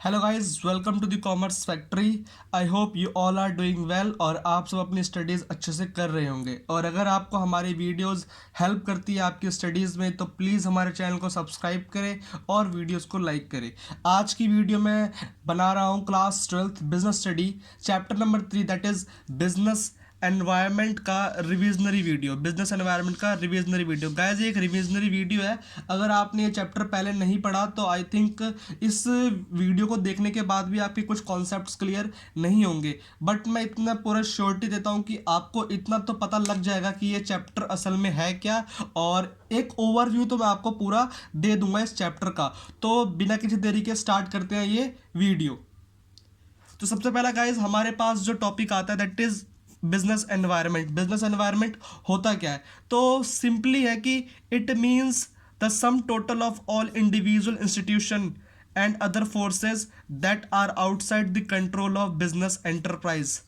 Hello guys, welcome to the commerce factory. I hope you all are doing well और आप सब अपनी studies अच्छे से कर रहे होंगे। और अगर आपको हमारी वीडियोस हेल्प करती है आपकी स्टडीज़ में तो प्लीज़ हमारे चैनल को सब्सक्राइब करें और वीडियोस को लाइक करें। आज की वीडियो में बना रहा हूँ class 12th business study chapter number 3 that is business environment का रिविजनरी वीडियो। बिजनेस एनवायरनमेंट का रिविजनरी वीडियो गाइस, ये एक रिविजनरी वीडियो है। अगर आपने ये चैप्टर पहले नहीं पढ़ा तो आई थिंक इस वीडियो को देखने के बाद भी आपके कुछ कॉन्सेप्ट्स क्लियर नहीं होंगे, बट मैं इतना पूरा श्योरिटी देता हूँ कि आपको इतना तो पता लग जाएगा कि ये चैप्टर असल में है क्या, और एक ओवरव्यू तो मैं आपको पूरा दे दूंगा इस चैप्टर का। तो बिना किसी देरी के स्टार्ट करते हैं ये वीडियो। तो सबसे पहला गाइज हमारे पास जो टॉपिक आता है that is business environment. Business environment होता क्या है? तो सिंपली है कि it means the sum total of all individual institution and other forces that are outside the control of business enterprise.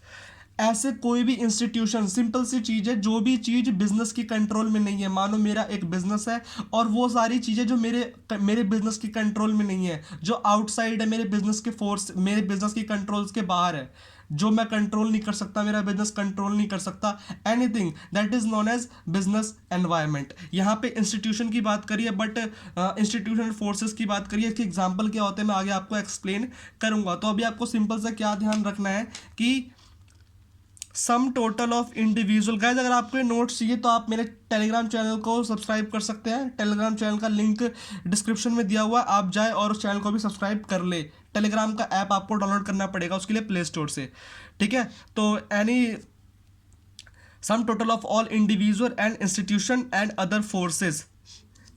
ऐसे कोई भी इंस्टीट्यूशन, सिंपल सी चीज़ है, जो भी चीज़ बिजनेस की कंट्रोल में नहीं है। मानो मेरा एक बिजनेस है और वो सारी चीज़ें जो मेरे मेरे बिजनेस की कंट्रोल में नहीं है, जो आउटसाइड है, मेरे बिजनेस के फोर्स, मेरे बिजनेस की कंट्रोल्स के बाहर है, जो मैं कंट्रोल नहीं कर सकता, मेरा बिजनेस कंट्रोल नहीं कर सकता, anything that is known as business environment. यहाँ पे इंस्टीट्यूशन की बात करिए, बट इंस्टीट्यूशनल फोर्सेस की बात करिए। इसके एग्जाम्पल क्या होते हैं मैं आगे आपको एक्सप्लेन करूंगा। तो अभी आपको सिंपल सा क्या ध्यान रखना है कि सम टोटल ऑफ इंडिविजुअल। गाइज अगर आपको नोट्स चाहिए तो आप मेरे टेलीग्राम चैनल को सब्सक्राइब कर सकते हैं। टेलीग्राम चैनल का लिंक डिस्क्रिप्शन में दिया हुआ है, आप जाए और उस चैनल को भी सब्सक्राइब कर ले। टेलीग्राम का ऐप आपको डाउनलोड करना पड़ेगा उसके लिए प्ले स्टोर से, ठीक है। तो any some total of all individual and institution and other forces,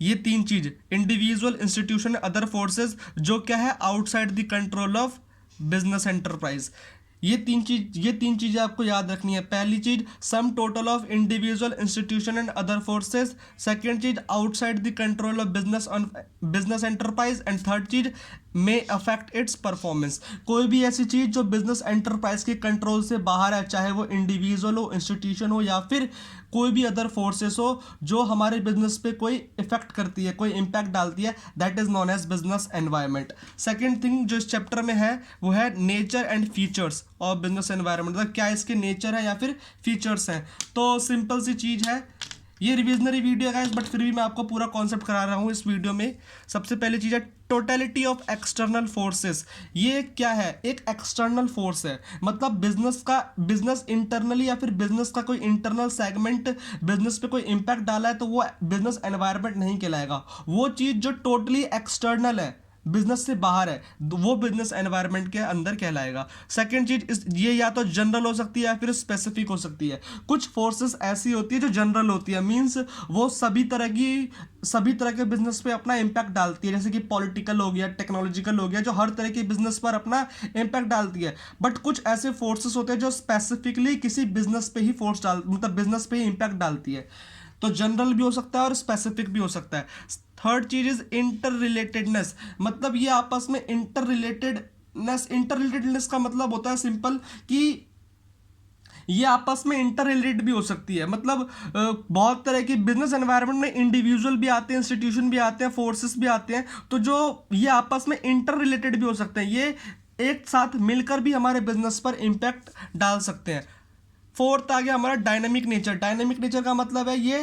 ये तीन चीज, इंडिविजुअल, इंस्टीट्यूशन, अदर फोर्सेस, जो क्या है outside the control of business enterprise. ये तीन चीजें आपको याद रखनी है। पहली चीज sum total of individual, institution and other forces. Second चीज outside the control of business enterprise. And third चीज मे अफेक्ट इट्स परफॉर्मेंस। कोई भी ऐसी चीज जो बिजनेस एंटरप्राइज के कंट्रोल से बाहर है, चाहे वो इंडिविजुअल हो, इंस्टीट्यूशन हो, या फिर कोई भी अदर फोर्सेस हो, जो हमारे बिजनेस पे कोई इफेक्ट करती है, कोई इंपैक्ट डालती है, that is known as business environment. Second thing जो इस चैप्टर में है वो है nature and features of business environment. मतलब क्या इसके नेचर है या फिर फीचर्स हैं। तो सिंपल सी चीज है, ये रिविजनरी वीडियो है बट फिर भी मैं आपको पूरा कॉन्सेप्ट करा रहा हूँ इस वीडियो में। सबसे पहली चीज़ है टोटलिटी ऑफ एक्सटर्नल फोर्सेस। ये क्या है? एक एक्सटर्नल फोर्स है, मतलब बिजनेस इंटरनली या फिर बिजनेस का कोई इंटरनल सेगमेंट बिजनेस पे कोई इंपैक्ट डाला है तो वो बिजनेस एनवायरनमेंट नहीं कहलाएगा। वो चीज़ जो टोटली एक्सटर्नल है, बिजनेस से बाहर है, वो बिजनेस एनवायरनमेंट के अंदर कहलाएगा। सेकंड चीज, ये या तो जनरल हो सकती है या फिर स्पेसिफिक हो सकती है। कुछ फोर्सेस ऐसी होती है जो जनरल होती है, मींस वो सभी तरह के बिजनेस पे अपना इंपैक्ट डालती है, जैसे कि पॉलिटिकल हो गया, टेक्नोलॉजिकल हो गया, जो हर तरह के बिजनेस पर अपना इंपैक्ट डालती है। बट कुछ ऐसे फोर्सेस होते हैं जो स्पेसिफिकली किसी बिजनेस पे ही मतलब बिजनेस पे ही इंपैक्ट डालती है। तो जनरल भी हो सकता है और स्पेसिफिक भी हो सकता है। थर्ड चीज इज इंटर रिलेटेडनेस, मतलब ये आपस में इंटर रिलेटेडनेस का मतलब होता है सिंपल कि ये आपस में इंटर रिलेटेड भी हो सकती है। मतलब बहुत तरह की बिजनेस एनवायरनमेंट में इंडिविजुअल भी आते हैं, इंस्टीट्यूशन भी आते हैं, फोर्सेस भी आते हैं, तो जो ये आपस में इंटर रिलेटेड भी हो सकते हैं, ये एक साथ मिलकर भी हमारे बिजनेस पर इंपैक्ट डाल सकते हैं। फोर्थ आ गया हमारा डायनेमिक नेचर। डायनेमिक नेचर का मतलब है ये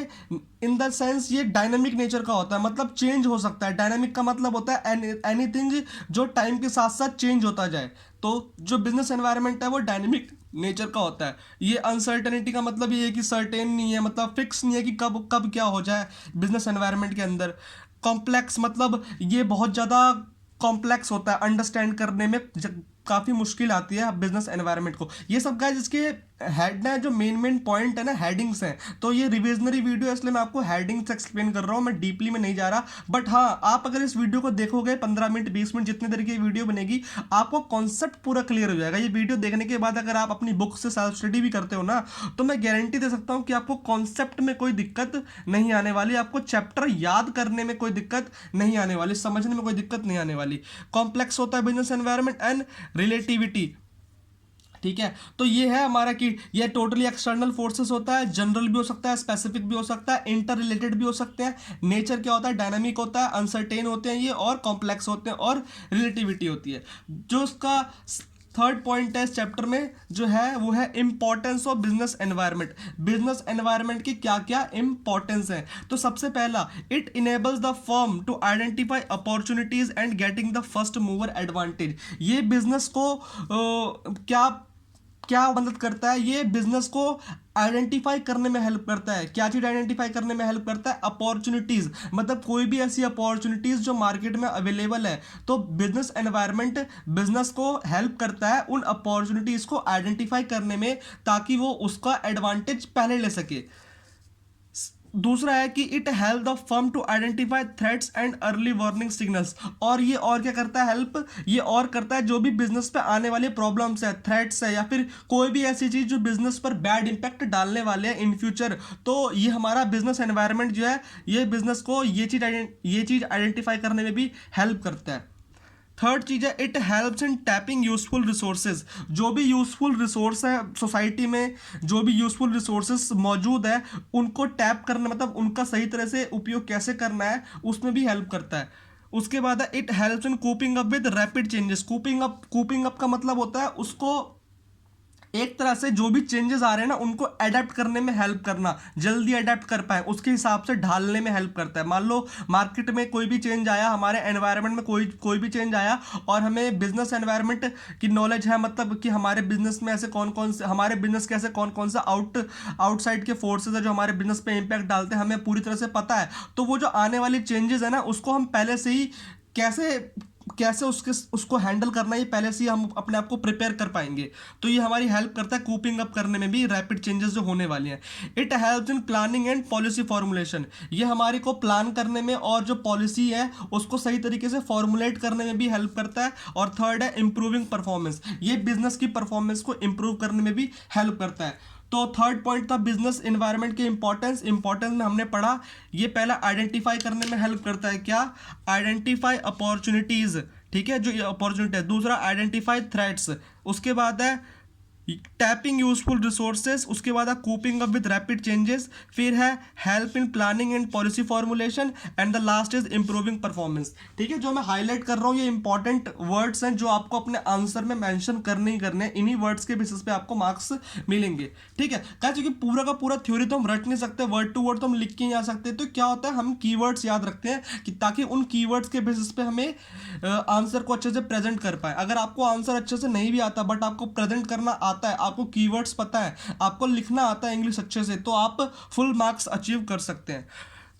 इन द सेंस ये डायनेमिक नेचर का होता है, मतलब चेंज हो सकता है। डायनेमिक का मतलब होता है एनीथिंग जो टाइम के साथ साथ चेंज होता जाए। तो जो बिजनेस एनवायरनमेंट है वो डायनेमिक नेचर का होता है। ये अनसर्टेनिटी का मतलब ये है कि सर्टेन नहीं है, मतलब फिक्स नहीं है कि कब कब क्या हो जाए बिजनेस एनवायरनमेंट के अंदर। कॉम्प्लेक्स, मतलब ये बहुत ज़्यादा कॉम्प्लेक्स होता है, अंडरस्टैंड करने में काफ़ी मुश्किल आती है बिजनेस एनवायरनमेंट को। ये सब गाइस इसके हेड है, जो मेन पॉइंट है ना, हेडिंग्स हैं। तो ये रिविजनरी वीडियो है इसलिए मैं आपको हेडिंग्स एक्सप्लेन कर रहा हूँ, मैं डीपली में नहीं जा रहा। बट हाँ, आप अगर इस वीडियो को देखोगे 15 मिनट 20 मिनट जितने देर की वीडियो बनेगी, आपको कॉन्सेप्ट पूरा क्लियर हो जाएगा। ये वीडियो देखने के बाद अगर आप अपनी बुक से सेल्फ स्टडी भी करते हो ना, तो मैं गारंटी दे सकता हूँ कि आपको कॉन्सेप्ट में कोई दिक्कत नहीं आने वाली, आपको चैप्टर याद करने में कोई दिक्कत नहीं आने वाली, समझने में कोई दिक्कत नहीं आने वाली। कॉम्प्लेक्स होता है बिजनेस एनवायरनमेंट एंड रिलेटिविटी। ठीक है, तो ये है हमारा कि ये टोटली एक्सटर्नल फोर्सेस होता है, जनरल भी हो सकता है, स्पेसिफिक भी हो सकता है, इंटर रिलेटेड भी हो सकते हैं। नेचर क्या होता है, डायनामिक होता है, अनसर्टेन होते हैं ये, और कॉम्प्लेक्स होते हैं, और रिलेटिविटी होती है। जो उसका थर्ड पॉइंट है इस चैप्टर में जो है वो है importance of business environment. Business environment की क्या क्या इंपॉर्टेंस है। तो सबसे पहला, it enables the firm to identify opportunities and getting the first mover advantage. ये बिजनेस को क्या क्या मदद करता है, ये बिजनेस को आइडेंटिफाई करने में हेल्प करता है। क्या चीज आइडेंटिफाई करने में हेल्प करता है, अपॉर्चुनिटीज, मतलब कोई भी ऐसी अपॉर्चुनिटीज जो मार्केट में अवेलेबल है, तो बिजनेस एनवायरनमेंट बिजनेस को हेल्प करता है उन अपॉर्चुनिटीज को आइडेंटिफाई करने में, ताकि वो उसका एडवांटेज पहले ले सके। दूसरा है कि it help the firm to identify threats and early warning signals. और ये और क्या करता है, हेल्प ये और करता है जो भी बिजनेस पे आने वाले प्रॉब्लम्स है, थ्रेट्स है, या फिर कोई भी ऐसी चीज जो बिजनेस पर बैड इंपैक्ट डालने वाले हैं इन फ्यूचर, तो ये हमारा बिजनेस एनवायरनमेंट जो है ये बिजनेस को ये चीज आइडेंटिफाई करने में भी हेल्प करता है। थर्ड चीज है, it helps in tapping useful resources. जो भी यूजफुल रिसोर्स है सोसाइटी में, जो भी यूजफुल रिसोर्सेज मौजूद है, उनको टैप करना, मतलब उनका सही तरह से उपयोग कैसे करना है, उसमें भी हेल्प करता है। उसके बाद है, it helps in coping up with rapid changes. Coping up का मतलब होता है उसको एक तरह से जो भी चेंजेस आ रहे हैं ना उनको अडेप्ट करने में हेल्प करना, जल्दी अडेप्ट कर पाए उसके हिसाब से ढालने में हेल्प करता है। मान लो मार्केट में कोई भी चेंज आया, हमारे एनवायरनमेंट में कोई भी चेंज आया, और हमें बिजनेस एनवायरनमेंट की नॉलेज है, मतलब कि हमारे बिजनेस में ऐसे कौन कौन से, हमारे बिजनेस के ऐसे कौन कौन सा आउटसाइड के फोर्सेज है जो हमारे बिजनेस पे इंपैक्ट डालते हैं, हमें पूरी तरह से पता है, तो वो जो आने वाली चेंजेस है ना उसको हम पहले से ही कैसे कैसे उसको हैंडल करना, ये पहले से ही हम अपने आप को प्रिपेयर कर पाएंगे। तो ये हमारी हेल्प करता है कूपिंग अप करने में भी रैपिड चेंजेस जो होने वाली हैं। It helps in planning and policy formulation. ये हमारे को प्लान करने में और जो पॉलिसी है उसको सही तरीके से फॉर्मुलेट करने में भी हेल्प करता है। और थर्ड है इंप्रूविंग परफॉर्मेंस। ये बिजनेस की परफॉर्मेंस को इंप्रूव करने में भी हेल्प करता है। तो थर्ड पॉइंट था बिजनेस एनवायरनमेंट की इंपॉर्टेंस में हमने पढ़ा, ये पहला आइडेंटिफाई करने में हेल्प करता है, क्या, आइडेंटिफाई अपॉर्चुनिटीज, ठीक है, जो ये अपॉर्चुनिटी है। दूसरा आइडेंटिफाई थ्रेट्स, उसके बाद है टैपिंग यूजफुल रिसोर्सेज, उसके बाद है कूपिंग अप विद रैपिड चेंजेस, फिर है help in planning and policy formulation, and the last is improving performance. ठीक है, जो मैं हाईलाइट कर रहा हूँ ये इंपॉर्टेंट वर्ड्स हैं जो आपको अपने आंसर में मेंशन करने ही करने, इन्हीं वर्ड्स के बेसिस पे आपको मार्क्स मिलेंगे। ठीक है, क्या, क्योंकि पूरा का पूरा थ्योरी तो हम रट नहीं सकते, वर्ड टू वर्ड तो हम लिख के नहीं आ सकते, तो क्या होता है हम कीवर्ड्स याद रखते हैं कि ताकि उन कीवर्ड्स के बेसिस पे हमें आंसर को अच्छे से प्रेजेंट कर पाए। अगर आपको आंसर अच्छे से नहीं भी आता बट आपको प्रेजेंट करना आता है, आपको कीवर्ड्स पता है, आपको लिखना आता है इंग्लिश अच्छे से, तो आप फुल मार्क्स अचीव कर सकते हैं।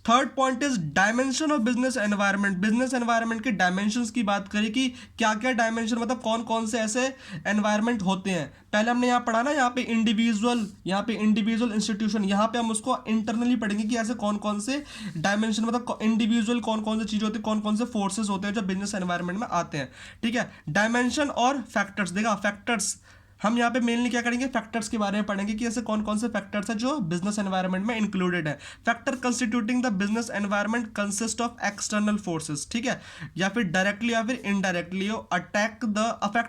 Third point is dimension of business environment. Business environment के डायमेंशंस की बात करें कि क्या क्या डायमेंशन, मतलब कौन कौन से ऐसे एनवायरनमेंट होते हैं। पहले हमने यहाँ पढ़ा ना, यहाँ पे इंडिविजुअल इंस्टीट्यूशन, यहाँ पे हम उसको इंटरनली पढ़ेंगे कि ऐसे कौन कौन से डायमेंशन, मतलब इंडिविजुअल कौन कौन से चीज़ होती है, कौन कौन से फोर्सेस होते हैं जो बिजनेस एनवायरनमेंट में आते हैं। ठीक है, डायमेंशन और फैक्टर्स, देखा फैक्टर्स, हम यहाँ पे मेनली क्या करेंगे, फैक्टर्स के बारे में पढ़ेंगे कि ऐसे कौन कौन से फैक्टर्स हैं जो बिजनेस एनवायरनमेंट में इंक्लूडेड है। Factor constituting the business environment consist of external forces, ठीक है, या फिर डायरेक्टली या फिर indirectly affect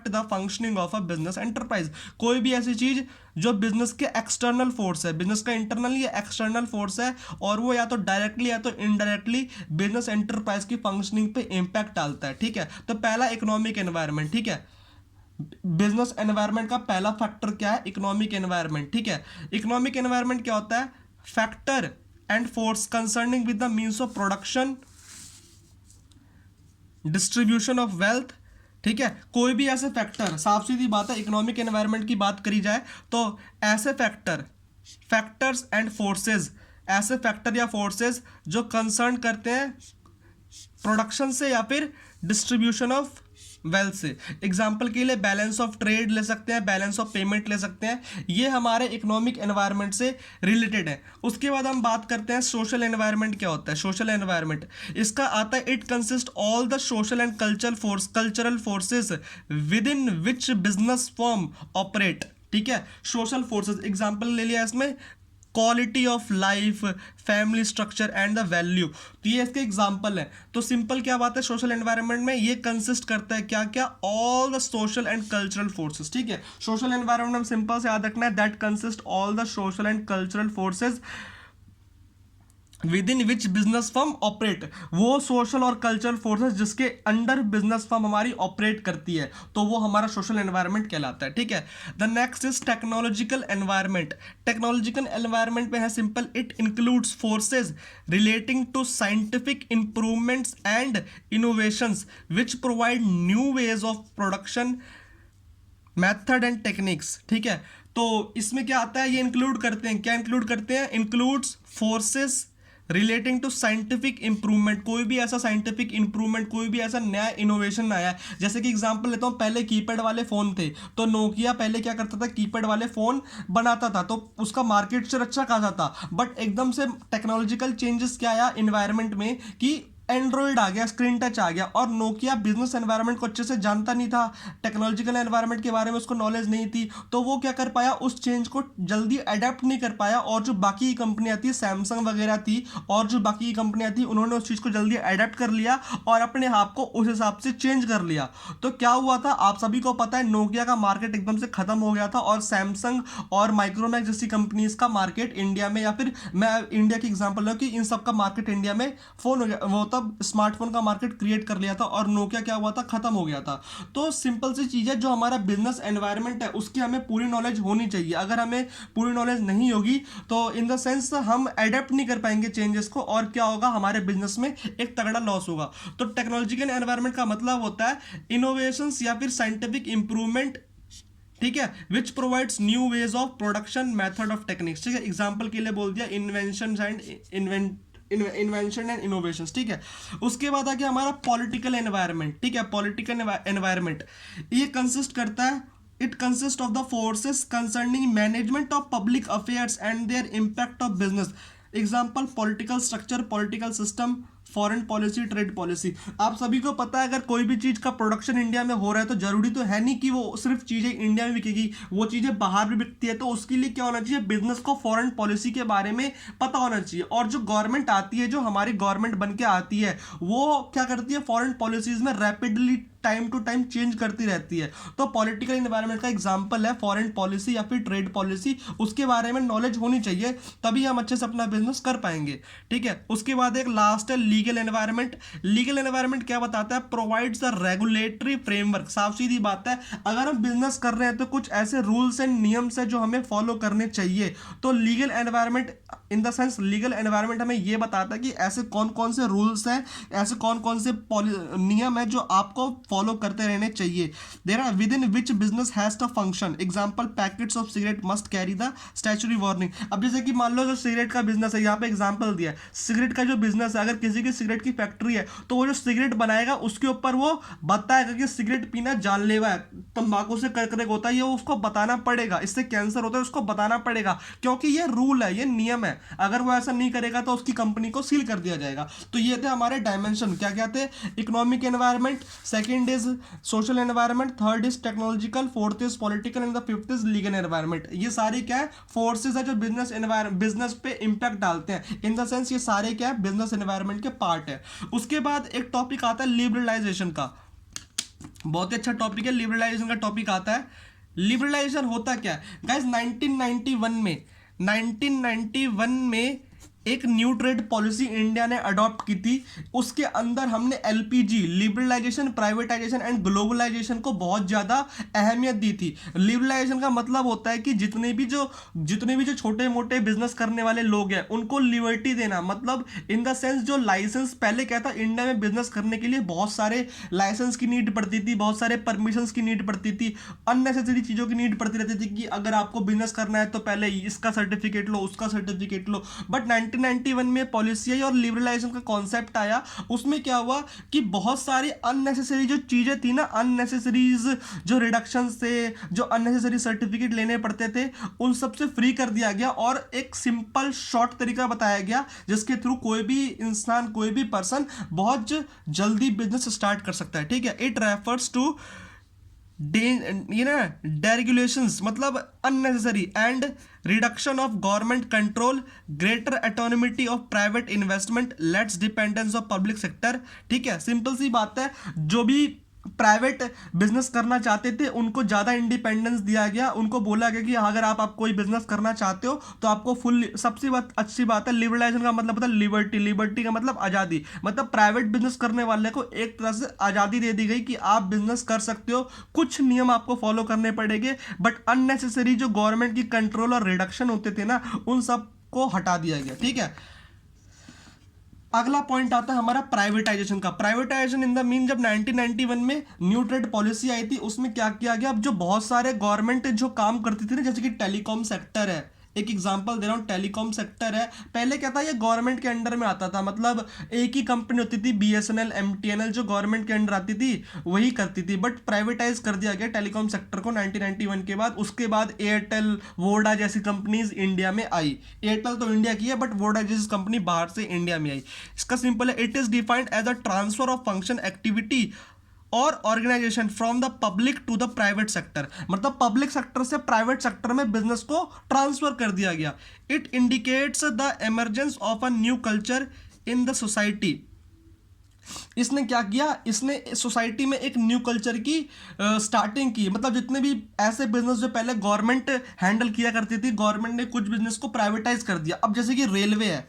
the functioning of a business enterprise. कोई भी ऐसी चीज जो बिजनेस के एक्सटर्नल फोर्स है, बिजनेस का इंटरनल या एक्सटर्नल फोर्स है, और वो या तो डायरेक्टली या तो इनडायरेक्टली बिजनेस एंटरप्राइज की फंक्शनिंग पे इंपैक्ट डालता है। ठीक है, तो पहला इकोनॉमिक एनवायरनमेंट, ठीक है, बिजनेस एनवायरनमेंट का पहला फैक्टर क्या है, इकोनॉमिक एनवायरनमेंट। ठीक है, इकोनॉमिक एनवायरनमेंट क्या होता है, factor and force concerning with the means of production, distribution of wealth. ठीक है, कोई भी ऐसे फैक्टर, साफ सीधी बात है, इकोनॉमिक एनवायरनमेंट की बात करी जाए तो ऐसे फैक्टर्स एंड फोर्सेस, ऐसे फैक्टर या फोर्सेस जो कंसर्न करते हैं प्रोडक्शन से या फिर डिस्ट्रीब्यूशन ऑफ वेल्थ से। एग्जाम्पल के लिए बैलेंस ऑफ ट्रेड ले सकते हैं, बैलेंस ऑफ पेमेंट ले सकते हैं, ये हमारे इकोनॉमिक एनवायरनमेंट से रिलेटेड है। उसके बाद हम बात करते हैं सोशल एनवायरनमेंट क्या होता है। सोशल एनवायरनमेंट इसका आता है, it consist all the social and cultural forces with in which business form operate. ठीक है, सोशल फोर्सेस, एग्जाम्पल ले लिया इसमें quality of life, family structure and the value. तो ये इसके एग्जाम्पल है। तो सिंपल क्या बात है, सोशल एनवायरनमेंट में ये कंसिस्ट करता है क्या क्या, all the social and cultural forces. ठीक है, सोशल एनवायरनमेंट में सिंपल से याद रखना है, that consist all the social and cultural forces with in which business firm operate. वो सोशल और कल्चरल फोर्सेस जिसके अंडर बिजनेस फर्म हमारी ऑपरेट करती है, तो वो हमारा सोशल एनवायरनमेंट कहलाता है। ठीक है, the next is technological environment. Technological environment में है simple, it includes forces relating to scientific improvements and innovations which provide new ways of production, method and techniques. ठीक है, तो इसमें क्या आता है, ये इंक्लूड करते हैं, क्या इंक्लूड करते हैं, includes forces relating to scientific improvement. कोई भी ऐसा साइंटिफिक इंप्रूवमेंट, कोई भी ऐसा नया इनोवेशन आया है। जैसे कि एग्जांपल लेता हूँ, पहले कीपैड वाले फ़ोन थे, तो नोकिया पहले क्या करता था, कीपैड वाले फ़ोन बनाता था, तो उसका मार्केट शेयर अच्छा खासा था। बट एकदम से टेक्नोलॉजिकल चेंजेस क्या आया इन्वायरमेंट में कि एंड्रॉइड आ गया, स्क्रीन टच आ गया, और नोकिया बिजनेस एनवायरनमेंट को अच्छे से जानता नहीं था, टेक्नोलॉजिकल एनवायरनमेंट के बारे में उसको नॉलेज नहीं थी, तो वो क्या कर पाया, उस चेंज को जल्दी अडेप्ट नहीं कर पाया। और जो बाकी कंपनियां थी, सैमसंग वगैरह थी, और जो बाकी कंपनियां थी, उन्होंने उस चीज़ को जल्दी अडेप्ट कर लिया और अपने आप को उस हिसाब से चेंज कर लिया। तो क्या हुआ था, आप सभी को पता है, नोकिया का मार्केट एकदम से खत्म हो गया था, और सैमसंग और माइक्रोमैक्स जैसी कंपनीज का मार्केट इंडिया में, या फिर मैं इंडिया की एग्जांपल लूं कि इन सब का मार्केट इंडिया में फोन हो गया, वो तब स्मार्टफोन का मार्केट क्रिएट कर लिया था, और नोकिया क्या हुआ था, खत्म हो गया था। तो सिंपल सी चीज है, जो हमारा बिजनेस एनवायरनमेंट है उसकी हमें पूरी नॉलेज होनी चाहिए। अगर हमें पूरी नॉलेज नहीं होगी तो इन द सेंस हम अडेप्ट नहीं कर पाएंगे चेंजेस को, और क्या होगा, हमारे बिजनेस में एक तगड़ा लॉस होगा। तो टेक्नोलॉजिकल एनवायरनमेंट का मतलब होता है इनोवेशंस या फिर साइंटिफिक इंप्रूवमेंट, ठीक है, which provides new ways of production, method of techniques. ठीक है, एग्जांपल के लिए बोल दिया invention and invention and innovations. ठीक है, उसके बाद आ गया हमारा पॉलिटिकल एनवायरनमेंट। ठीक है, पॉलिटिकल एनवायरनमेंट ये कंसिस्ट करता है, it consist of the forces concerning management of public affairs and there impact of business. Example, political structure, political system, foreign policy, trade policy. आप सभी को पता है, अगर कोई भी चीज़ का प्रोडक्शन इंडिया में हो रहा है तो जरूरी तो है नहीं कि वो सिर्फ चीज़ें इंडिया में बिकेगी, वो चीज़ें बाहर भी बिकती है। तो उसके लिए क्या होना चाहिए, बिजनेस को फॉरेन पॉलिसी के बारे में पता होना चाहिए। और जो गवर्नमेंट आती है, जो हमारी गवर्नमेंट बन के आती है, वो क्या करती है, फॉरेन पॉलिसीज में rapidly time to time change करती रहती है। तो पॉलिटिकल एनवायरनमेंट का एग्जांपल है फॉरेन पॉलिसी या फिर ट्रेड पॉलिसी, उसके बारे में नॉलेज होनी चाहिए, तभी हम अच्छे से अपना बिजनेस कर पाएंगे। ठीक है, उसके बाद एक लास्ट है लीगल एनवायरनमेंट। लीगल एनवायरनमेंट क्या बताता है, प्रोवाइड्स द रेगुलेटरी फ्रेमवर्क। साफ सीधी बात है, अगर हम बिजनेस कर रहे हैं तो कुछ ऐसे रूल्स एंड नियम्स है जो हमें फॉलो करने चाहिए। तो legal environment in the sense, legal environment हमें ये बताता है कि ऐसे कौन कौन से रूल्स हैं, ऐसे कौन कौन से नियम है जो आपको फॉलो करते रहने चाहिए। There are within which business has to function. Example, packets of cigarette must carry the statutory warning. अब जैसे कि मान लो जो सिगरेट का बिजनेस है, यहाँ पे एग्जांपल दिया है, सिगरेट का जो बिजनेस है, अगर किसी की सिगरेट की फैक्ट्री है तो वो जो सिगरेट बनाएगा उसके ऊपर वो बताएगा कि सिगरेट पीना जानलेवा है, तंबाकू से कर्करेक होता है, ये उसको बताना पड़ेगा, इससे कैंसर होता है, उसको बताना पड़ेगा, क्योंकि ये रूल है, ये नियम है। अगर वो ऐसा नहीं करेगा तो उसकी कंपनी को सील कर दिया जाएगा। तो ये थे हमारे डायमेंशन, क्या क्या थे, economic environment, second is social environment, third is technological, fourth is political and the fifth is legal environment. ये सारे क्या है, फोर्सेस है जो बिजनेस पे इंपैक्ट डालते हैं। इन द सेंस ये सारे क्या है, बिजनेस एनवायरनमेंट के पार्ट है। उसके बाद एक टॉपिक आता है लिबरलाइजेशन का, बहुत ही अच्छा टॉपिक है, लिबरलाइजेशन का टॉपिक आता है। लिबरलाइजेशन होता क्या है गाइस, 1991 में एक न्यू ट्रेड पॉलिसी इंडिया ने अडॉप्ट की थी। उसके अंदर हमने LPG, liberalisation, privatisation and globalisation को बहुत ज़्यादा अहमियत दी थी। लिबरलाइजेशन का मतलब होता है कि जितने भी जो छोटे मोटे बिजनेस करने वाले लोग हैं उनको लिबर्टी देना। मतलब इन द सेंस, जो लाइसेंस पहले क्या था, इंडिया में बिजनेस करने के लिए बहुत सारे लाइसेंस की नीड पड़ती थी, बहुत सारे परमिशंस की नीड पड़ती थी, अननेसेसरी चीज़ों की नीड पड़ती रहती थी कि अगर आपको बिजनेस करना है तो पहले इसका सर्टिफिकेट लो, उसका सर्टिफिकेट लो। बट 1991 में पॉलिसी आई और लिबरलाइजेशन का कॉन्सेप्ट आया। उसमें क्या हुआ कि बहुत सारी अननेसेसरी जो चीज़ें थी ना, अननेसेसरीज जो रिडक्शन से, जो अननेसेसरी सर्टिफिकेट लेने पड़ते थे, उन सब से फ्री कर दिया गया और एक सिंपल शॉर्ट तरीका बताया गया जिसके थ्रू कोई भी इंसान, कोई भी पर्सन बहुत जल्दी बिजनेस स्टार्ट कर सकता है। ठीक है, इट रेफर्स टू ये ना डेरेगुलेशंस मतलब unnecessary and reduction of government control, greater autonomity of private investment, lets dependence of public sector. ठीक है, सिंपल सी बात है, जो भी प्राइवेट बिजनेस करना चाहते थे उनको ज़्यादा इंडिपेंडेंस दिया गया, उनको बोला गया कि अगर आप कोई बिजनेस करना चाहते हो तो आपको फुल, सबसे बात अच्छी बात है लिबरलाइजेशन का मतलब होता है लिबर्टी, लिबर्टी का मतलब आज़ादी, मतलब प्राइवेट बिजनेस करने वाले को एक तरह से आज़ादी दे दी गई कि आप बिजनेस कर सकते हो, कुछ नियम आपको फॉलो करने पड़ेंगे, बट अननेसेसरी जो गवर्नमेंट की कंट्रोल और रिडक्शन होते थे ना उन सब को हटा दिया गया। ठीक है, अगला पॉइंट आता है हमारा प्राइवेटाइजेशन का। प्राइवेटाइजेशन इन द मीन, जब 1991 में न्यू ट्रेड पॉलिसी आई थी उसमें क्या किया गया, अब जो बहुत सारे गवर्नमेंट जो काम करती थी ना, जैसे कि टेलीकॉम सेक्टर है, एक एग्जांपल दे रहा हूँ, टेलीकॉम सेक्टर है, पहले क्या था, ये गवर्नमेंट के अंडर में आता था, मतलब एक ही कंपनी होती थी, बीएसएनएल, एमटीएनएल, जो गवर्नमेंट के अंडर आती थी वही करती थी, बट प्राइवेटाइज कर दिया गया टेलीकॉम सेक्टर को 1991 के बाद। उसके बाद एयरटेल, वोडा जैसी कंपनीज इंडिया में आई। एयरटेल तो इंडिया की है बट वोडा जैसी कंपनी बाहर से इंडिया में आई। इसका सिंपल है, it is defined as a transfer of function, activity और organisation from the public to the private sector, मतलब पब्लिक सेक्टर से प्राइवेट सेक्टर में बिजनेस को ट्रांसफर कर दिया गया। It indicates the emergence of a new culture in the society. इसने क्या किया, इसने सोसाइटी में एक न्यू कल्चर की स्टार्टिंग की, मतलब जितने भी ऐसे बिजनेस जो पहले गवर्नमेंट हैंडल किया करती थी, गवर्नमेंट ने कुछ बिजनेस को प्राइवेटाइज कर दिया। अब जैसे कि रेलवे है,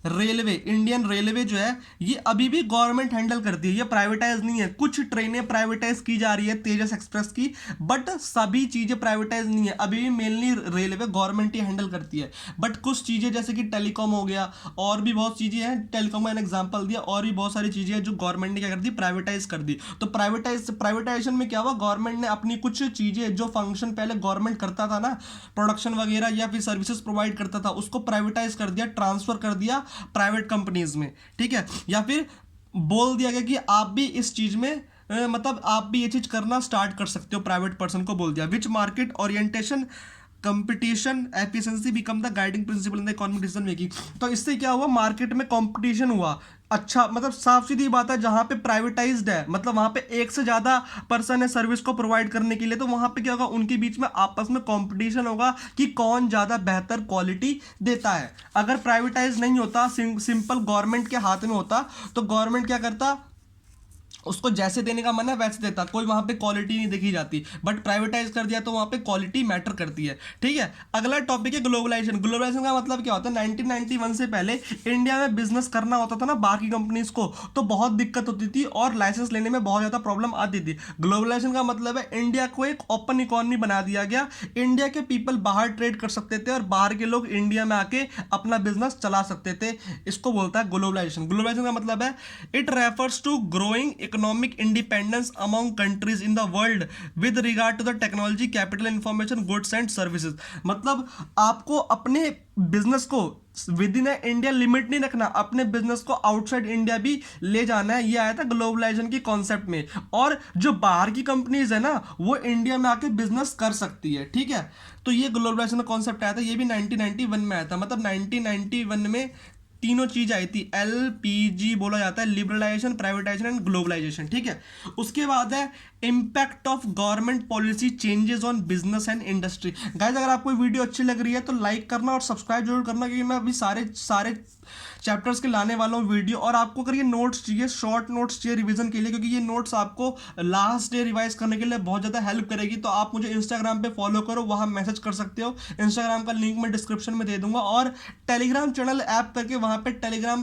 रेलवे, इंडियन रेलवे जो है ये अभी भी गवर्नमेंट हैंडल करती है, ये प्राइवेटाइज नहीं है। कुछ ट्रेनें प्राइवेटाइज की जा रही है, तेजस एक्सप्रेस की, बट सभी चीज़ें प्राइवेटाइज नहीं है, अभी भी मेनली रेलवे गवर्नमेंट ही हैंडल करती है। बट कुछ चीज़ें जैसे कि टेलीकॉम हो गया और भी बहुत चीज़ें हैं, टेलीकॉम का एन एग्जाम्पल दिया, और भी बहुत सारी चीज़ें हैं जो गवर्नमेंट ने क्या कर दी, प्राइवेटाइज कर दी। तो प्राइवेटाइजेशन में क्या हुआ, गवर्नमेंट ने अपनी कुछ चीज़ें जो फंक्शन पहले गवर्नमेंट करता था ना, प्रोडक्शन वगैरह या फिर सर्विसेज प्रोवाइड करता था, उसको प्राइवेटाइज कर दिया, ट्रांसफर कर दिया प्राइवेट कंपनीज में। ठीक है, या फिर बोल दिया गया कि आप भी इस चीज में मतलब आप भी ये चीज करना स्टार्ट कर सकते हो, प्राइवेट पर्सन को बोल दिया। Which market orientation, competition, efficiency become the guiding principle in the economic decision making. तो इससे क्या हुआ, मार्केट में कंपटीशन हुआ, अच्छा, मतलब साफ सीधी बात है, जहां पे प्राइवेटाइज्ड है मतलब वहां पे एक से ज्यादा पर्सन है सर्विस को प्रोवाइड करने के लिए, तो वहां पे क्या होगा, उनके बीच में आपस में कंपटीशन होगा कि कौन ज्यादा बेहतर क्वालिटी देता है। अगर प्राइवेटाइज नहीं होता, सिंपल गवर्नमेंट के हाथ में होता, तो गवर्नमेंट क्या करता, उसको जैसे देने का मन है वैसे देता, कोई वहां पे क्वालिटी नहीं देखी जाती। बट प्राइवेटाइज कर दिया तो वहां पे क्वालिटी मैटर करती है। ठीक है, अगला टॉपिक है ग्लोबलाइजेशन। ग्लोबलाइजेशन का मतलब क्या होता है, 1991 से पहले इंडिया में बिजनेस करना होता था ना बाकी कंपनीज को, तो बहुत दिक्कत होती थी और लाइसेंस लेने में बहुत ज्यादा प्रॉब्लम आती थी। ग्लोबलाइजेशन का मतलब है इंडिया को एक ओपन इकोनॉमी बना दिया गया, इंडिया के पीपल बाहर ट्रेड कर सकते थे और बाहर के लोग इंडिया में आके अपना बिजनेस चला सकते थे। इसको बोलता है ग्लोबलाइजेशन। ग्लोबलाइजेशन का मतलब है it refers to growing economic independence among countries in the world with regard to the technology, capital, information, goods and services। मतलब आपको अपने बिजनेस को विद इन इंडिया लिमिट नहीं रखना, अपने बिजनेस को आउटसाइड इंडिया भी ले जाना है। ये आया था ग्लोबलाइजेशन की कॉन्सेप्ट में। और जो बाहर की कंपनीज है ना वो इंडिया में आके बिजनेस कर सकती है। ठीक है, तो ये ग्लोबलाइजेशन का कॉन्सेप्ट आया था, ये भी 1991 में आया था। मतलब 1991 में तीनों चीज आई थी, एलपीजी बोला जाता है, लिबरलाइजेशन, प्राइवेटाइजेशन एंड ग्लोबलाइजेशन। ठीक है, उसके बाद है impact of government policy changes on business and industry. Guys अगर आपको वीडियो अच्छी लग रही है तो लाइक करना और सब्सक्राइब जरूर करना, क्योंकि मैं अभी सारे चैप्टर्स के लाने वाला हूँ वीडियो। और आपको अगर ये नोट्स चाहिए, शॉर्ट नोट्स चाहिए रिवीजन के लिए, क्योंकि ये नोट्स आपको लास्ट डे रिवाइज करने के लिए बहुत ज़्यादा हेल्प करेगी, तो आप मुझे इंस्टाग्राम पे फॉलो करो, वहाँ मैसेज कर सकते हो। इंस्टाग्राम का लिंक मैं डिस्क्रिप्शन में दे दूंगा, और टेलीग्राम चैनल ऐप करके वहाँ पे टेलीग्राम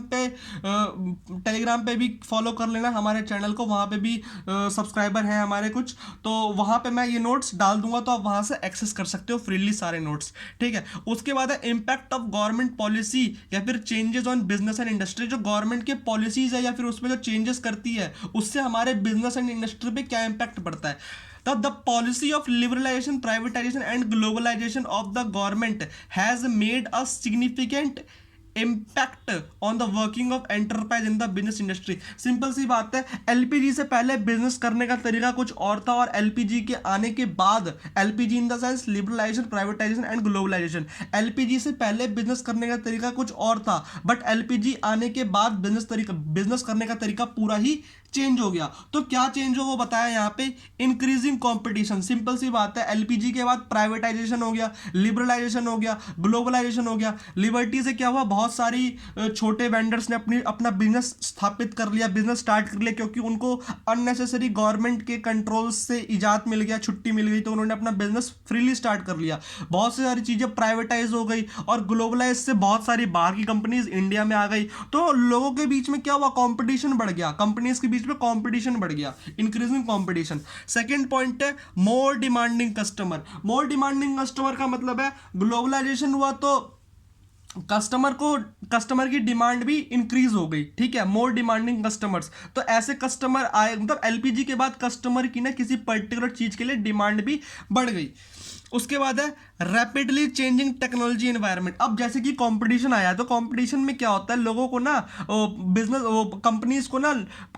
पे भी फॉलो कर लेना हमारे चैनल को, वहाँ पे भी सब्सक्राइबर हैं हमारे कुछ, तो वहाँ पे मैं ये नोट्स डाल दूंगा, तो आप वहाँ से एक्सेस कर सकते हो फ्रीली सारे नोट्स। ठीक है, उसके बाद है इंपैक्ट ऑफ गवर्नमेंट पॉलिसी या फिर changes on business and industry. जो गवर्नमेंट के पॉलिसीज है या फिर उसमें जो चेंजेस करती है उससे हमारे बिजनेस एंड इंडस्ट्री पे क्या इंपैक्ट पड़ता है। The policy of liberalization, privatization and globalization of the government has made a significant impact on the working of enterprise in the business industry. Simple सी बात है, एलपीजी से पहले बिजनेस करने का तरीका कुछ और था, और एलपीजी के आने के बाद, LPG in the sense liberalisation, privatisation and globalisation, LPG से पहले बिजनेस करने का तरीका कुछ और था, बट एलपीजी आने के बाद बिजनेस करने का तरीका पूरा ही चेंज हो गया। तो क्या चेंज हो वो बताया यहाँ पे, इंक्रीजिंग कंपटीशन। सिंपल सी बात है, एलपीजी के बाद प्राइवेटाइजेशन हो गया, लिबरलाइजेशन हो गया, ग्लोबलाइजेशन हो गया। लिबर्टी से क्या हुआ, बहुत सारी छोटे वेंडर्स ने अपना बिजनेस स्थापित कर लिया, बिजनेस स्टार्ट कर लिया, क्योंकि उनको अननेसेसरी गवर्नमेंट के कंट्रोल से इजाज़त मिल गया, छुट्टी मिल गई, तो उन्होंने अपना बिजनेस फ्रीली स्टार्ट कर लिया। बहुत सी सारी चीज़ें प्राइवेटाइज हो गई और ग्लोबलाइज से बहुत सारी बाहर की कंपनीज इंडिया में आ गई। तो लोगों के बीच में क्या हुआ, कंपटीशन बढ़ गया, कंपनीज के बीच में कंपटीशन बढ़ गया, इंक्रीजिंग कंपटीशन। सेकंड पॉइंट है more demanding customer. More demanding customer का मतलब है ग्लोबलाइजेशन हुआ तो कस्टमर की डिमांड भी इंक्रीज हो गई, ठीक है, मोर डिमांडिंग कस्टमर्स। तो ऐसे कस्टमर आए, मतलब एलपीजी के बाद कस्टमर की ना किसी पर्टिकुलर चीज के लिए डिमांड भी बढ़ गई। उसके बाद है रैपिडली चेंजिंग टेक्नोलॉजी एनवायरनमेंट। अब जैसे कि कंपटीशन आया, तो कंपटीशन में क्या होता है, लोगों को ना बिजनेस कंपनीज को ना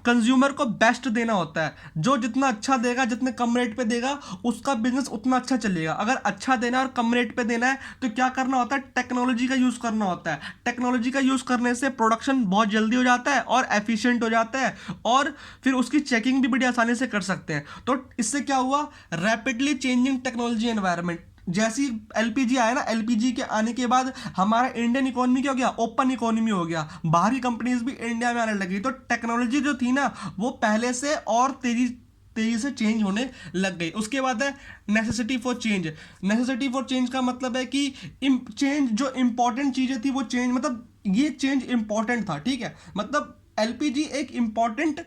कंज्यूमर को बेस्ट देना होता है। जो जितना अच्छा देगा, जितने कम रेट पे देगा, उसका बिजनेस उतना अच्छा चलेगा। अगर अच्छा देना है और कम रेट पे देना है तो क्या करना होता है, टेक्नोलॉजी का यूज़ करना होता है। टेक्नोलॉजी का यूज़ करने से प्रोडक्शन बहुत जल्दी हो जाता है और एफिशिएंट हो जाता है, और फिर उसकी चेकिंग भी बड़ी आसानी से कर सकते हैं। तो इससे क्या हुआ, रैपिडली चेंजिंग टेक्नोलॉजी एनवायरनमेंट। जैसी एलपीजी आया ना, एलपीजी के आने के बाद हमारा इंडियन इकोनॉमी क्या हो गया, ओपन इकोनॉमी हो गया, बाहरी कंपनीज भी इंडिया में आने लगी। तो टेक्नोलॉजी जो थी ना वो पहले से और तेजी से चेंज होने लग गई। उसके बाद है necessity for change. Necessity for change का मतलब है कि चेंज, जो इंपॉर्टेंट चीज़ें थी वो चेंज, मतलब ये चेंज इंपॉर्टेंट था, ठीक है। मतलब एलपीजी एक इंपॉर्टेंट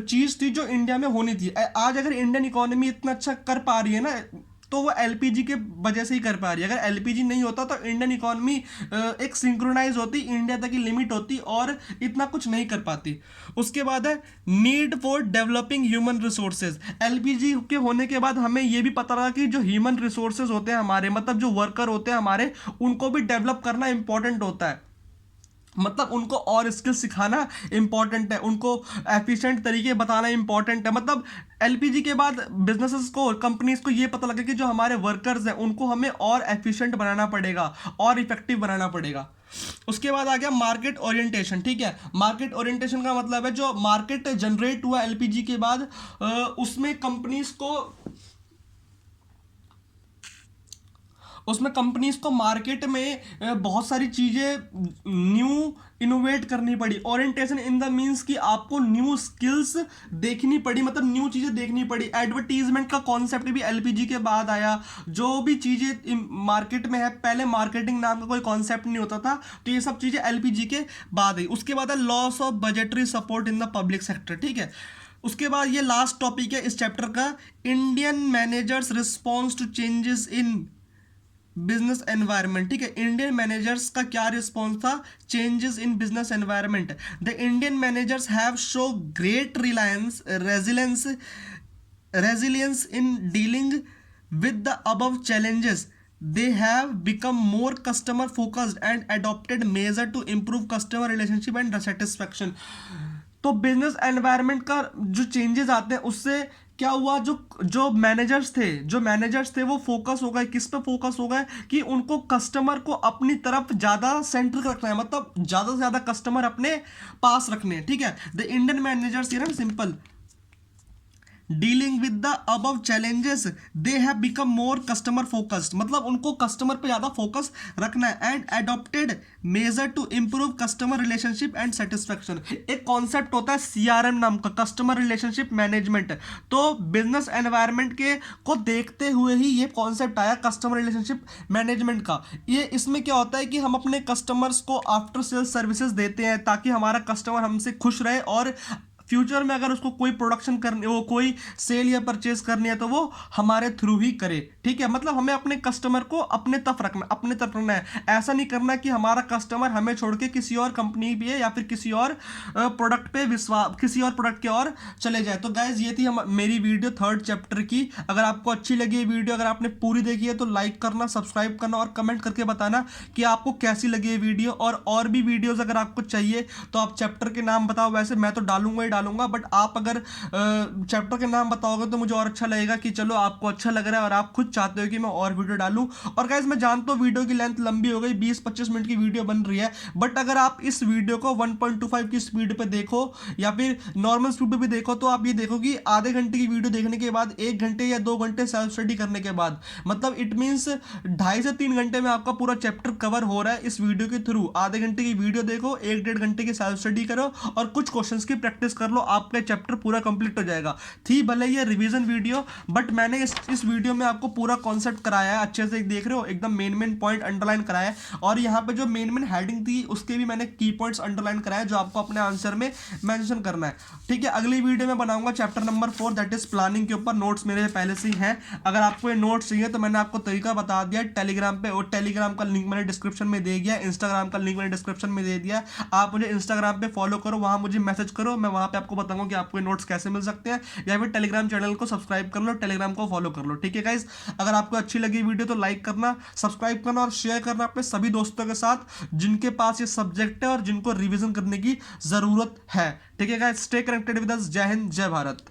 चीज़ थी जो इंडिया में होनी थी। आज अगर इंडियन इकोनॉमी इतना अच्छा कर पा रही है ना, तो वो एलपीजी के वजह से ही कर पा रही है। अगर एलपीजी नहीं होता तो इंडियन इकोनॉमी एक सिंक्रोनाइज होती, इंडिया तक की लिमिट होती और इतना कुछ नहीं कर पाती। उसके बाद है need for developing human resources. LPG के होने के बाद हमें ये भी पता लगा कि जो ह्यूमन रिसोर्सेज होते हैं हमारे, मतलब जो वर्कर होते हैं हमारे, उनको भी डेवलप करना इंपॉर्टेंट होता है। मतलब उनको और स्किल सिखाना इंपॉर्टेंट है, उनको एफिशिएंट तरीके बताना इंपॉर्टेंट है। मतलब एलपीजी के बाद बिजनेसेस को, कंपनीज को ये पता लगे कि जो हमारे वर्कर्स हैं उनको हमें और एफिशिएंट बनाना पड़ेगा और इफेक्टिव बनाना पड़ेगा। उसके बाद आ गया मार्केट ओरिएंटेशन, ठीक है। मार्केट ओरिएंटेशन का मतलब है जो मार्केट जनरेट हुआ एलपीजी के बाद, उसमें कंपनीज को मार्केट में बहुत सारी चीज़ें न्यू इनोवेट करनी पड़ी। ओरिएंटेशन इन द मीन्स कि आपको न्यू स्किल्स देखनी पड़ी, मतलब न्यू चीज़ें देखनी पड़ी। एडवर्टीजमेंट का कॉन्सेप्ट भी एलपीजी के बाद आया। जो भी चीज़ें मार्केट में है, पहले मार्केटिंग नाम का कोई कॉन्सेप्ट नहीं होता था, तो ये सब चीज़ें एलपीजी के बाद आई। उसके बाद है loss of budgetary support in the public sector, ठीक है। उसके बाद ये लास्ट टॉपिक है इस चैप्टर का, Indian managers response to changes in business environment, ठीक है। इंडियन मैनेजर्स का क्या रिस्पॉन्स था, changes in business environment. The Indian managers have show great resilience in dealing with the above challenges. They have become more customer focused and adopted measure to improve customer relationship and satisfaction। तो business environment का जो changes आते हैं उससे क्या हुआ, जो managers थे वो फोकस हो गए, किस पे फोकस हो गए कि उनको कस्टमर को अपनी तरफ ज़्यादा सेंटर रखना है, मतलब ज़्यादा से ज़्यादा कस्टमर अपने पास रखने हैं, ठीक है। द इंडियन मैनेजर्स, ये ना simple, dealing with the above challenges they have become more customer focused, मतलब उनको कस्टमर पे ज़्यादा फोकस रखना है। And adopted measure to improve customer relationship and satisfaction. एक कॉन्सेप्ट होता है सीआरएम नाम का, कस्टमर रिलेशनशिप मैनेजमेंट। तो बिजनेस एनवायरनमेंट के को देखते हुए ही ये कॉन्सेप्ट आया कस्टमर रिलेशनशिप मैनेजमेंट का। ये इसमें क्या होता है कि हम अपने कस्टमर्स को आफ्टर सेल्स सर्विसेज देते हैं ताकि हमारा कस्टमर हमसे खुश रहे, और फ्यूचर में अगर उसको कोई प्रोडक्शन करनी हो, कोई सेल या परचेज करनी है तो वो हमारे थ्रू ही करे, ठीक है। मतलब हमें अपने कस्टमर को अपने तरफ रखना है। ऐसा नहीं करना कि हमारा कस्टमर हमें छोड़ के किसी और कंपनी पे या फिर किसी और प्रोडक्ट पे किसी और प्रोडक्ट के और चले जाए। तो गाइज ये थी मेरी वीडियो 3rd चैप्टर की। अगर आपको अच्छी लगी ये वीडियो, अगर आपने पूरी देखी है तो लाइक करना, सब्सक्राइब करना और कमेंट करके बताना कि आपको कैसी लगी ये वीडियो। और भी वीडियोज़ अगर आपको चाहिए तो आप चैप्टर के नाम बताओ, वैसे मैं तो डालूंगा ही डालूंगा। डालूंगा, बट आप अगर चैप्टर के नाम बताओगे तो मुझे और अच्छा लगेगा कि चलो आपको अच्छा लग रहा है और आप खुद चाहते हो कि मैं और वीडियो डालूं। और गाइस मैं जानता हूँ वीडियो की लेंथ लंबी हो गई, 20-25 मिनट की वीडियो बन रही है, बट अगर आप इस वीडियो को 1.25 की स्पीड पे देखो या फिर नॉर्मल स्पीड पे भी देखो तो आप ये देखो कि आधे घंटे की वीडियो देखने के बाद 1 घंटे या 2 घंटे सेल्फ स्टडी करने के बाद, मतलब इट मीन्स 2.5 से 3 घंटे में आपका पूरा चैप्टर कवर हो रहा है इस वीडियो के थ्रू। आधे घंटे की वीडियो देखो, 1-1.5 घंटे की सेल्फ स्टडी करो और कुछ क्वेश्चंस की प्रैक्टिस कर लो, आपका चैप्टर पूरा कंप्लीट हो जाएगा। थी भले ये रिवीजन वीडियो, बट मैंने इस वीडियो में आपको पूरा कॉन्सेप्ट कराया है, अच्छे से देख रहे हो, एकदम मेन पॉइंट अंडरलाइन कराया है, और यहाँ पे जो मेन हेडिंग थी उसके भी मैंने की पॉइंट्स अंडरलाइन कराया जो आपको अपने आंसर में मेंशन करना है। ठीक है, अगली वीडियो में बनाऊंगा chapter number 4 that is planning के ऊपर। नोट्स मेरे पहले से ही हैं, अगर आपको ये नोट्स चाहिए तो मैंने आपको तरीका बता दिया टेलीग्राम पे, और टेलीग्राम का लिंक मैंने डिस्क्रिप्शन में दे दिया, इंस्टाग्राम का लिंक मैंने डिस्क्रिप्शन में दे दिया। आप मुझे इंस्टाग्राम पे फॉलो करो, वहां मुझे मैसेज करो, मैं वहां पे आपको बताऊंगा कि आपको ये नोट्स कैसे मिल सकते हैं, या फिर टेलीग्राम चैनल को सब्सक्राइब कर लो, टेलीग्राम को फॉलो कर लो। ठीक है गाइस, अगर आपको अच्छी लगी वीडियो तो लाइक करना, सब्सक्राइब करना और शेयर करना अपने सभी दोस्तों के साथ जिनके पास ये सब्जेक्ट है और जिनको रिवीजन करने की जरूरत है। ठीक है guys, stay connected with us. जय हिंद, जय भारत।